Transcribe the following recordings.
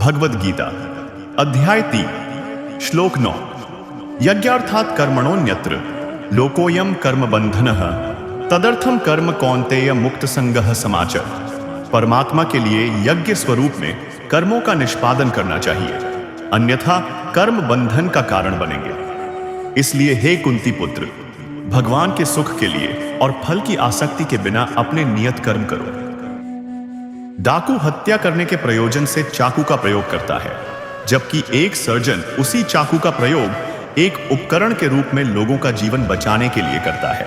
भगवद गीता अध्याय 3 श्लोक 9। यज्ञार्थात् कर्मणोऽन्यत्र लोकोऽयं कर्म बंधनः तदर्थम कर्म कौन्तेय मुक्त संगः समाचर। परमात्मा के लिए यज्ञ स्वरूप में कर्मों का निष्पादन करना चाहिए, अन्यथा कर्म बंधन का कारण बनेंगे। इसलिए हे कुंती पुत्र, भगवान के सुख के लिए और फल की आसक्ति के बिना अपने नियत कर्म करो। डाकू हत्या करने के प्रयोजन से चाकू का प्रयोग करता है, जबकि एक सर्जन उसी चाकू का प्रयोग एक उपकरण के रूप में लोगों का जीवन बचाने के लिए करता है।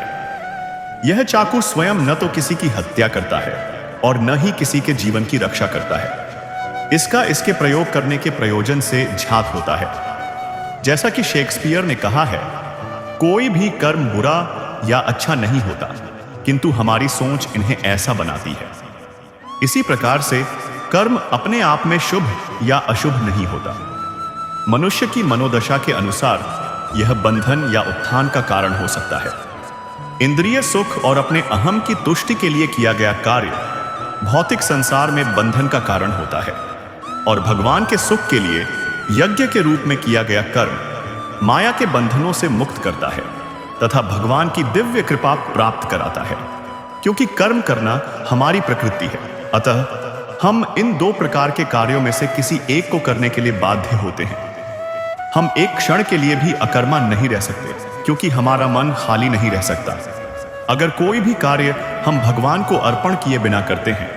यह चाकू स्वयं न तो किसी की हत्या करता है और न ही किसी के जीवन की रक्षा करता है। इसका इसके प्रयोग करने के प्रयोजन से झात होता है। जैसा कि शेक्सपियर ने कहा है, कोई भी कर्म बुरा या अच्छा नहीं होता, किंतु हमारी सोच इन्हें ऐसा बनाती है। इसी प्रकार से कर्म अपने आप में शुभ या अशुभ नहीं होता। मनुष्य की मनोदशा के अनुसार यह बंधन या उत्थान का कारण हो सकता है। इंद्रिय सुख और अपने अहम की तुष्टि के लिए किया गया कार्य भौतिक संसार में बंधन का कारण होता है, और भगवान के सुख के लिए यज्ञ के रूप में किया गया कर्म माया के बंधनों से मुक्त करता है तथा भगवान की दिव्य कृपा प्राप्त कराता है। क्योंकि कर्म करना हमारी प्रकृति है, अतः हम इन दो प्रकार के कार्यों में से किसी एक को करने के लिए बाध्य होते हैं। हम एक क्षण के लिए भी अकर्मा नहीं रह सकते, क्योंकि हमारा मन खाली नहीं रह सकता। अगर कोई भी कार्य हम भगवान को अर्पण किए बिना करते हैं,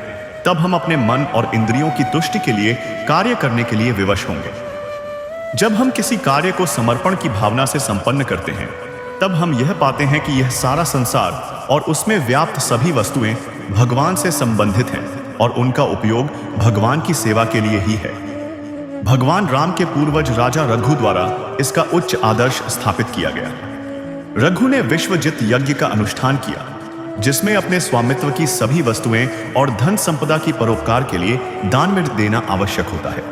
तब हम अपने मन और इंद्रियों की तुष्टि के लिए कार्य करने के लिए विवश होंगे। जब हम किसी कार्य को समर्पण की भावना से संपन्न करते हैं, तब हम यह पाते हैं कि यह सारा संसार और उसमें व्याप्त सभी वस्तुएं भगवान से संबंधित हैं और उनका उपयोग भगवान की सेवा के लिए ही है। भगवान राम के पूर्वज राजा रघु द्वारा इसका उच्च आदर्श स्थापित किया गया। रघु ने विश्वजित यज्ञ का अनुष्ठान किया, जिसमें अपने स्वामित्व की सभी वस्तुएं और धन संपदा की परोपकार के लिए दान में देना आवश्यक होता है।